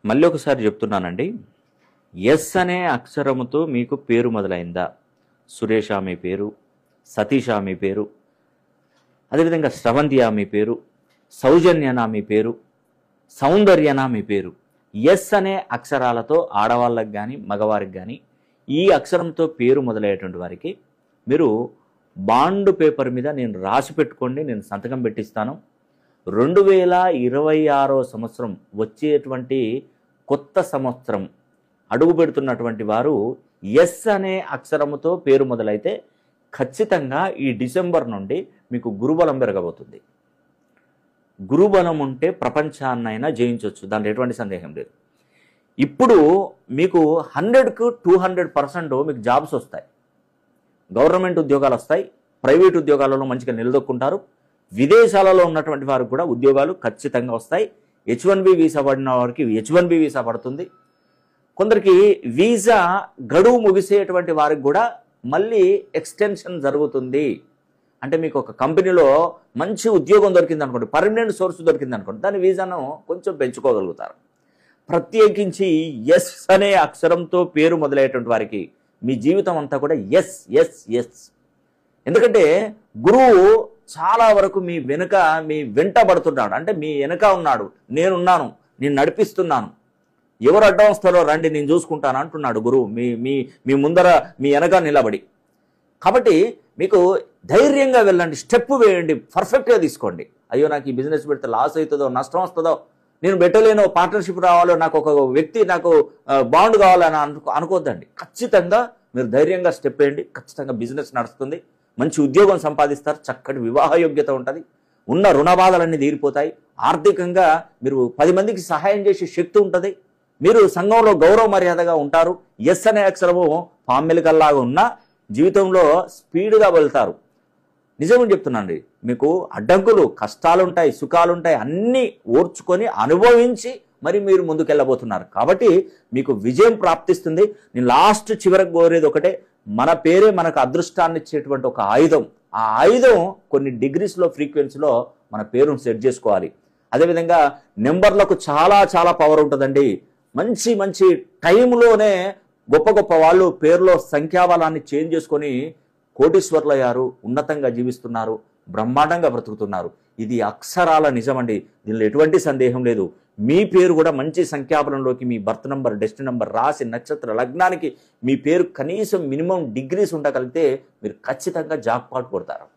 మళ్ళీ ఒకసారి చెప్తున్నానండి. ఎస్ అనే అక్షరముతో మీకు పేరు మొదలైందా? సురేష మీ పేరు, సతీష మీ పేరు, అదేవిధంగా శ్రవంతియ మీ పేరు, సౌజన్యన మీ పేరు, సౌందర్యన మీ పేరు. ఎస్ అనే అక్షరాలతో ఆడవాళ్ళకి కానీ మగవారికి కానీ ఈ అక్షరంతో పేరు మొదలయ్యేటువంటి వారికి మీరు బాండ్ పేపర్ మీద నేను రాసి పెట్టుకోండి, నేను సంతకం పెట్టిస్తాను. 2026 సంవత్సరం వచ్చేటువంటి కొత్త సంవత్సరం అడుగు పెడుతున్నటువంటి వారు ఎస్ అనే అక్షరముతో పేరు మొదలైతే ఖచ్చితంగా ఈ డిసెంబర్ నుండి మీకు గురుబలం పెరగబోతుంది. గురుబలం ఉంటే ప్రపంచాన్నైనా జయించవచ్చు, దాంట్లో ఎటువంటి సందేహం లేదు. ఇప్పుడు మీకు 100కు 200% మీకు జాబ్స్ వస్తాయి. గవర్నమెంట్ ఉద్యోగాలు వస్తాయి, ప్రైవేట్ ఉద్యోగాలలో మంచిగా నిలదొక్కుంటారు. విదేశాలలో ఉన్నటువంటి వారికి కూడా ఉద్యోగాలు ఖచ్చితంగా వస్తాయి. H1B వీసా పడిన వారికి H1B వీసా పడుతుంది. కొందరికి వీసా గడువు ముగిసేటువంటి వారికి కూడా మళ్ళీ ఎక్స్టెన్షన్ జరుగుతుంది. అంటే మీకు ఒక కంపెనీలో మంచి ఉద్యోగం దొరికింది అనుకోండి, పర్మనెంట్ సోర్స్ దొరికింది అనుకోండి, దాని వీసాను కొంచెం పెంచుకోగలుగుతారు. ప్రత్యేకించి ఎస్ అనే అక్షరంతో పేరు మొదలయ్యేటువంటి వారికి మీ జీవితం అంతా కూడా ఎస్ ఎస్ ఎస్. ఎందుకంటే గురువు చాలా వరకు మీ వెంట పడుతున్నాడు, అంటే మీ వెనక ఉన్నాడు. నేనున్నాను, నేను నడిపిస్తున్నాను, ఎవరు అడ్డం వస్తారో రండి నేను చూసుకుంటాను అంటున్నాడు గురువు మీ ముందర మీ వెనక నిలబడి. కాబట్టి మీకు ధైర్యంగా వెళ్ళండి, స్టెప్ వేయండి, పర్ఫెక్ట్గా తీసుకోండి. అయ్యో నాకు ఈ బిజినెస్ పెడితే లాస్ అవుతుందో నష్టం వస్తుందో, నేను పెట్టలేనో, పార్ట్నర్షిప్ రావాలో, నాకు ఒక వ్యక్తి నాకు బాండ్ కావాలని అనుకోవద్దండి. ఖచ్చితంగా మీరు ధైర్యంగా స్టెప్ వేయండి, ఖచ్చితంగా బిజినెస్ నడుస్తుంది, మంచి ఉద్యోగం సంపాదిస్తారు, చక్కటి వివాహ యోగ్యత ఉంటుంది, ఉన్న రుణ బాధలన్నీ తీరిపోతాయి, ఆర్థికంగా మీరు 10 మందికి సహాయం చేసే శక్తి ఉంటుంది, మీరు సంఘంలో గౌరవ మర్యాదగా ఉంటారు. ఎస్ అనే అక్షరము పామ్మెలికల్లాగా ఉన్న జీవితంలో స్పీడ్గా వెళ్తారు. నిజంగా చెప్తున్నానండి, మీకు అడ్డంకులు, కష్టాలుంటాయి, సుఖాలుంటాయి, అన్నీ ఓర్చుకొని అనుభవించి మరి మీరు ముందుకెళ్ళబోతున్నారు. కాబట్టి మీకు విజయం ప్రాప్తిస్తుంది. నేను లాస్ట్ చివరకు కోరేది ఒకటే, మన పేరే మనకు అదృష్టాన్ని ఇచ్చేటువంటి ఒక ఆయుధం. ఆ ఆయుధం కొన్ని డిగ్రీస్లో ఫ్రీక్వెన్సీలో మన పేరును సెట్ చేసుకోవాలి. అదేవిధంగా నెంబర్లకు చాలా చాలా పవర్ ఉంటుందండి. మంచి మంచి టైంలోనే గొప్ప గొప్ప వాళ్ళు పేరులో సంఖ్యాబలాన్ని చేంజ్ చేసుకొని కోటీశ్వర్లు అయ్యారు, ఉన్నతంగా జీవిస్తున్నారు, బ్రహ్మాండంగా బ్రతుకుతున్నారు. ఇది అక్షరాల నిజమండి, దీనిలో ఎటువంటి సందేహం లేదు. మీ పేరు కూడా మంచి సంఖ్యాబలంలోకి మీ బర్త్ నంబర్, డెస్టినీ నంబర్, రాశి, నక్షత్ర, లగ్నానికి మీ పేరు కనీసం మినిమం డిగ్రీస్ ఉండగలిగితే మీరు ఖచ్చితంగా జాక్పాట్ కొడతారు.